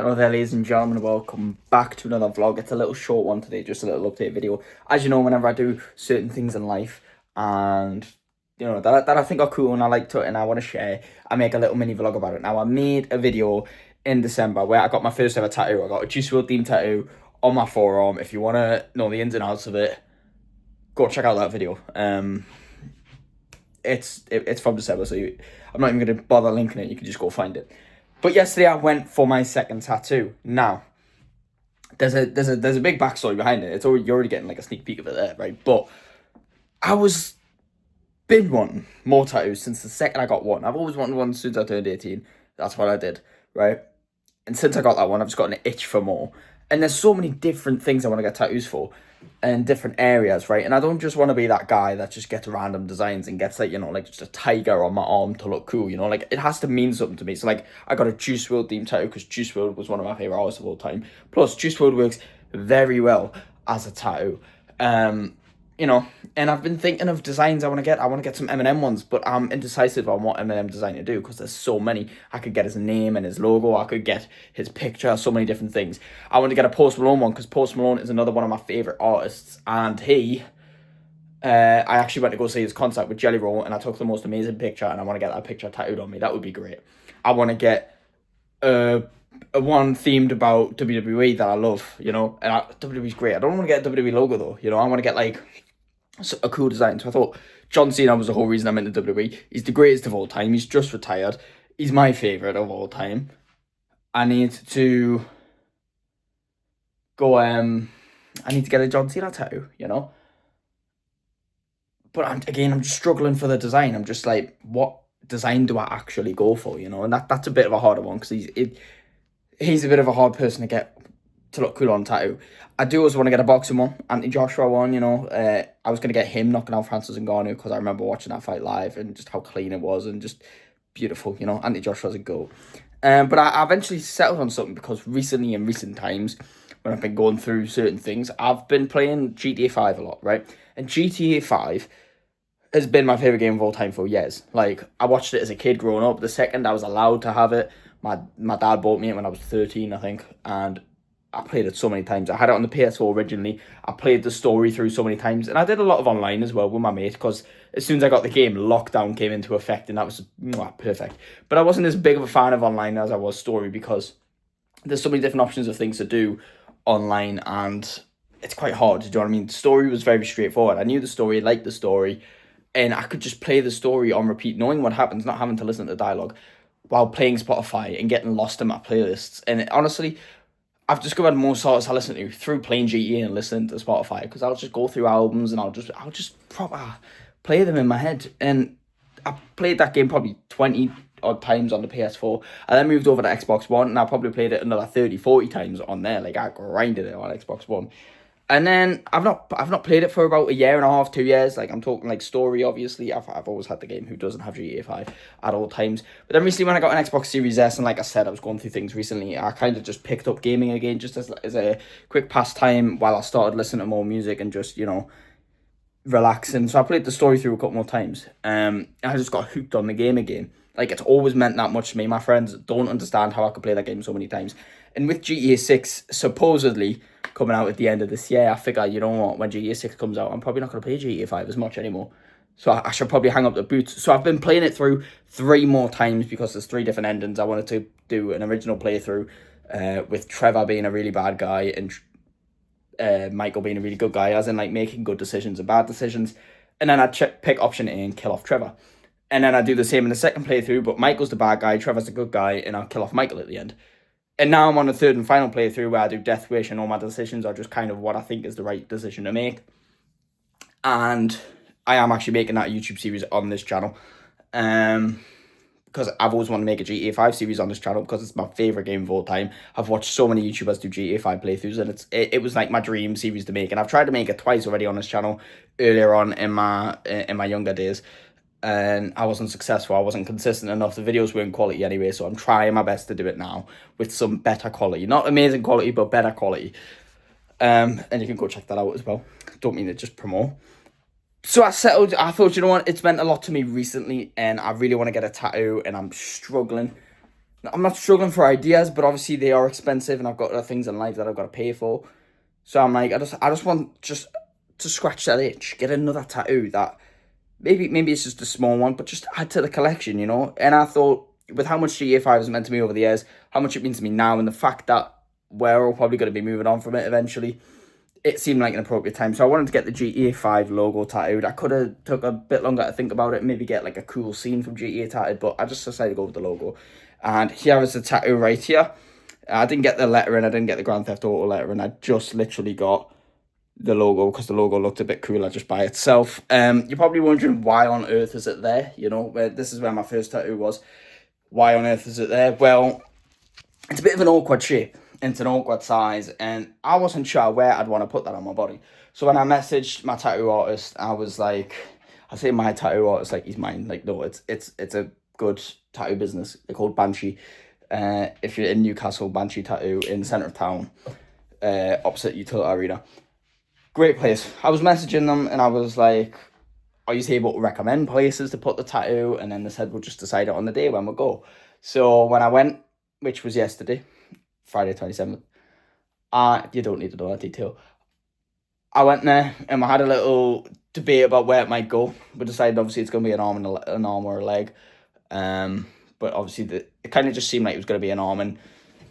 Hello there, ladies and gentlemen, welcome back to another vlog. It's a little short one today, just a little update video. As you know, whenever I do certain things in life and that I think are cool and I like to and I want to share, I make a little mini vlog about it. Now, I made a video in December where I got my first ever tattoo. I got a Juice WRLD themed tattoo on my forearm. If you want to know the ins and outs of it, go check out that video. It's from December, so I'm not even going to bother linking it. You can just go find it. But yesterday I went for my second tattoo. Now, there's a big backstory behind it. You're already getting like a sneak peek of it there, right? But I was been wanting more tattoos since the second I got one. I've always wanted one since I turned 18. That's what I did, right? And since I got that one, I've just got an itch for more. And there's so many different things I want to get tattoos for in different areas, right? And I don't just want to be that guy that just gets random designs and gets like, like just a tiger on my arm to look cool, like it has to mean something to me. So like I got a Juice WRLD themed tattoo because Juice WRLD was one of my favorite artists of all time. Plus Juice WRLD works very well as a tattoo. And I've been thinking of designs I want to get. I want to get some Eminem ones, but I'm indecisive on what Eminem design to do because there's so many. I could get his name and his logo. I could get his picture, so many different things. I want to get a Post Malone one because Post Malone is another one of my favorite artists, and I actually went to go see his concert with Jelly Roll, and I took the most amazing picture, and I want to get that picture tattooed on me. That would be great. I want to get a one themed about WWE that I love, and WWE's great. I don't want to get a WWE logo though, I want to get like a cool design. So I thought John Cena was the whole reason I'm into WWE. He's the greatest of all time. He's just retired. He's my favorite of all time. I need to go. I need to get a John Cena tattoo. But I'm just struggling for the design. I'm just like, what design do I actually go for? And that's a bit of a harder one because he's a bit of a hard person to get to look cool on tattoo. I do also want to get a boxing one, Anthony Joshua one, I was going to get him knocking out Francis Ngannou because I remember watching that fight live and just how clean it was and just beautiful, Anthony Joshua's a goat. But I eventually settled on something because recently, in recent times, when I've been going through certain things, I've been playing GTA 5 a lot, right? And GTA 5 has been my favourite game of all time for years. Like, I watched it as a kid growing up. The second I was allowed to have it, my dad bought me it when I was 13, I think, and I played it so many times. I had it on the PS4 originally. I played the story through so many times. And I did a lot of online as well with my mate because as soon as I got the game, lockdown came into effect and that was perfect. But I wasn't as big of a fan of online as I was story because there's so many different options of things to do online and it's quite hard. Do you know what I mean? The story was very straightforward. I knew the story, liked the story, and I could just play the story on repeat, knowing what happens, not having to listen to the dialogue while playing Spotify and getting lost in my playlists. And honestly, I've discovered more songs I listen to through playing GTA and listening to Spotify because I'll just go through albums and I'll just proper play them in my head. And I played that game probably 20 odd times on the PS4. I then moved over to Xbox One and I probably played it another 30, 40 times on there. Like I grinded it on Xbox One. And then I've not played it for about a year and a half, 2 years. Like I'm talking like story, obviously. I've always had the game. Who doesn't have GTA 5 at all times? But then recently when I got an Xbox Series S, and like I said, I was going through things recently, I kind of just picked up gaming again just as a quick pastime while I started listening to more music and just, relaxing. So I played the story through a couple more times. I just got hooked on the game again. Like it's always meant that much to me. My friends don't understand how I could play that game so many times. And with GTA 6 supposedly coming out at the end of this year, I figure, you know what, when GTA 6 comes out, I'm probably not going to play GTA 5 as much anymore. So I should probably hang up the boots. So I've been playing it through 3 more times because there's 3 different endings. I wanted to do an original playthrough with Trevor being a really bad guy and Michael being a really good guy, as in like making good decisions and bad decisions. And then I'd pick option A and kill off Trevor. And then I do the same in the second playthrough, but Michael's the bad guy, Trevor's the good guy, and I'll kill off Michael at the end. And now I'm on the third and final playthrough where I do Death Wish and all my decisions are just kind of what I think is the right decision to make. And I am actually making that YouTube series on this channel. Because I've always wanted to make a GTA 5 series on this channel because it's my favourite game of all time. I've watched so many YouTubers do GTA 5 playthroughs and it was like my dream series to make. And I've tried to make it twice already on this channel earlier on in my younger days. And I wasn't successful. I wasn't consistent enough. The videos weren't quality anyway, so I'm trying my best to do it now with some better quality. Not amazing quality, but better quality. And you can go check that out as well. Don't mean to just promote. So I thought, you know what, it's meant a lot to me recently, and I really want to get a tattoo, and I'm struggling. I'm not struggling for ideas, but obviously they are expensive, and I've got other things in life that I've got to pay for. So I'm like, I just want just to scratch that itch, get another tattoo that maybe it's just a small one, but just add to the collection, you know. And I thought, with how much GTA 5 has meant to me over the years, how much it means to me now, and the fact that we're all probably going to be moving on from it eventually, it seemed like an appropriate time. So I wanted to get the GTA 5 logo tattooed. I could have took a bit longer to think about it, maybe get like a cool scene from GTA tattooed, but I just decided to go with the logo. And here is the tattoo right here. I didn't get the lettering, I didn't get the Grand Theft Auto lettering, I just literally got the logo because the logo looked a bit cooler just by itself. You're probably wondering, why on earth is it there? You know, this is where my first tattoo was. Why on earth is it there? Well, it's a bit of an awkward shape. It's an awkward size, and I wasn't sure where I'd want to put that on my body. So when I messaged my tattoo artist, I was like, I say my tattoo artist like he's mine. Like, no, it's a good tattoo business. They're called Banshee. If you're in Newcastle, Banshee Tattoo in the centre of town, opposite Utility Arena. Great place. I was messaging them and I was like, are you able to recommend places to put the tattoo? And then they said, we'll just decide it on the day when we go. So when I went, which was yesterday, Friday 27th, you don't need to know that detail. I went there and we had a little debate about where it might go. We decided obviously it's going to be an arm and an arm or a leg. But obviously it kind of just seemed like it was going to be an arm, and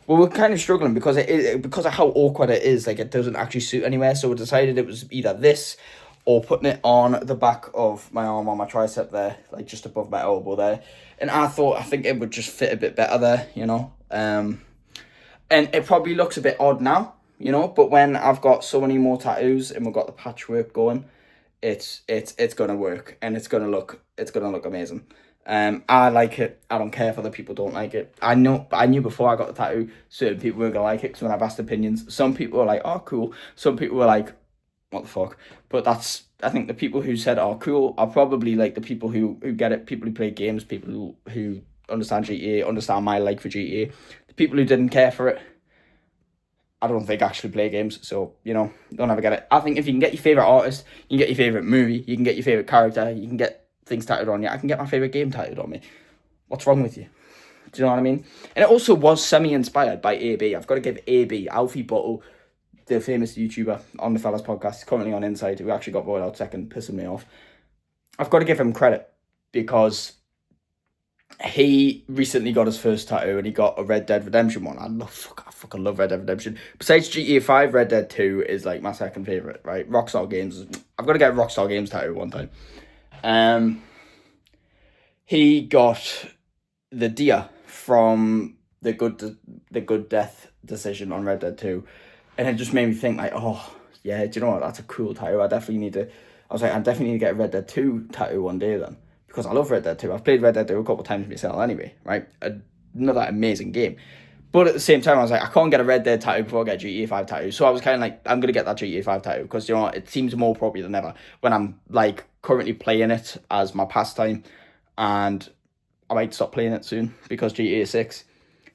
we were kind of struggling because because of how awkward it is. Like, it doesn't actually suit anywhere. So we decided it was either this or putting it on the back of my arm, on my tricep there, like just above my elbow there. And I think it would just fit a bit better there, you know. And it probably looks a bit odd now, you know, but when I've got so many more tattoos and we've got the patchwork going, it's gonna work, and it's gonna look amazing. I like it. I don't care if other people don't like it. I knew before I got the tattoo, certain people weren't gonna like it, because when I've asked opinions, some people were like, oh, cool. Some people were like, what the fuck? But I think the people who said, oh, cool, are probably like the people who get it, people who play games, people who understand GTA, understand my like for GTA. The people who didn't care for it, I don't think actually play games, so, you know, don't ever get it. I think if you can get your favourite artist, you can get your favourite movie, you can get your favourite character, you can get things tattooed on you. I can get my favourite game tattooed on me. What's wrong with you? Do you know what I mean? And it also was semi-inspired by AB. I've got to give AB, Alfie Bottle, the famous YouTuber on the Fellas podcast, currently on Inside, who actually got voted out second, pissing me off. I've got to give him credit, because he recently got his first tattoo, and he got a Red Dead Redemption one. I fucking love Red Dead Redemption. Besides GTA 5, Red Dead 2 is like my second favourite, right? Rockstar Games. I've got to get a Rockstar Games tattoo one time. He got the deer from the good death decision on Red Dead 2, and it just made me think, like, oh yeah, do you know what? That's a cool tattoo. I definitely need to get a Red Dead 2 tattoo one day then, because I love Red Dead 2. I've played Red Dead 2 a couple of times myself anyway, right? Another amazing game. But at the same time, I was like, I can't get a Red Dead tattoo before I get a GTA 5 tattoo. So I was kind of like, I'm going to get that GTA 5 tattoo, because, you know what, it seems more appropriate than ever when I'm, like, currently playing it as my pastime, and I might stop playing it soon because GTA 6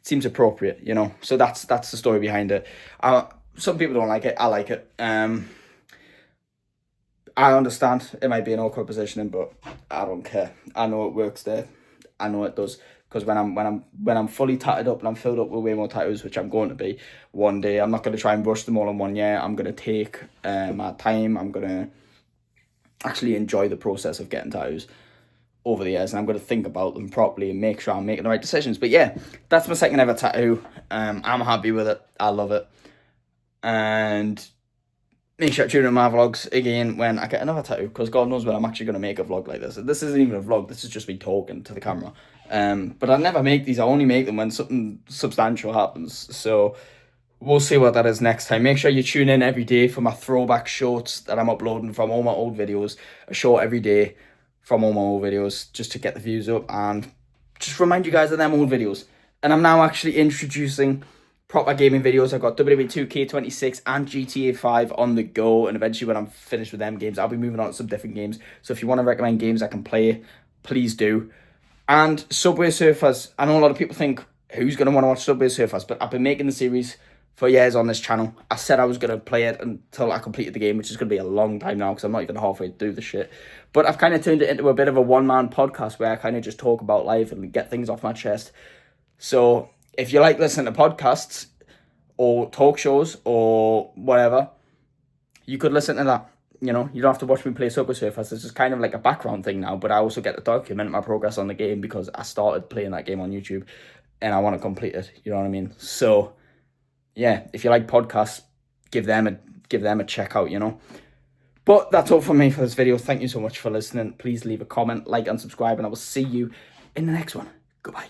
seems appropriate, you know. So that's the story behind it. Some people don't like it. I like it. I understand it might be an awkward positioning, but I don't care. I know it works there. I know it does. Because when I'm fully tatted up and I'm filled up with way more tattoos, which I'm going to be one day, I'm not going to try and rush them all in 1 year. I'm going to take my time. I'm going to actually enjoy the process of getting tattoos over the years, and I'm going to think about them properly and make sure I'm making the right decisions. But yeah, that's my second ever tattoo. I'm happy with it. I love it. And make sure to tune in my vlogs again when I get another tattoo, because God knows when I'm actually going to make a vlog like this. This isn't even a vlog, this is just me talking to the camera. But I never make these. I only make them when something substantial happens. So we'll see what that is next time. Make sure you tune in every day for my throwback shorts that I'm uploading from all my old videos. A short every day from all my old videos, just to get the views up and just remind you guys of them old videos. And I'm now actually introducing proper gaming videos. I've got WWE 2K26 and GTA 5 on the go, and eventually when I'm finished with them games, I'll be moving on to some different games. So if you want to recommend games I can play, please do. And Subway Surfers. I know a lot of people think, who's going to want to watch Subway Surfers? But I've been making the series for years on this channel. I said I was going to play it until I completed the game, which is going to be a long time now, because I'm not even halfway through the shit. But I've kind of turned it into a bit of a one-man podcast where I kind of just talk about life and get things off my chest. So if you like listening to podcasts or talk shows or whatever, you could listen to that. You know, you don't have to watch me play Subway Surfers. This is kind of like a background thing now, but I also get to document my progress on the game because I started playing that game on YouTube and I want to complete it. You know what I mean? So, yeah, if you like podcasts, give them a check out, you know. But that's all from me for this video. Thank you so much for listening. Please leave a comment, like, and subscribe, and I will see you in the next one. Goodbye.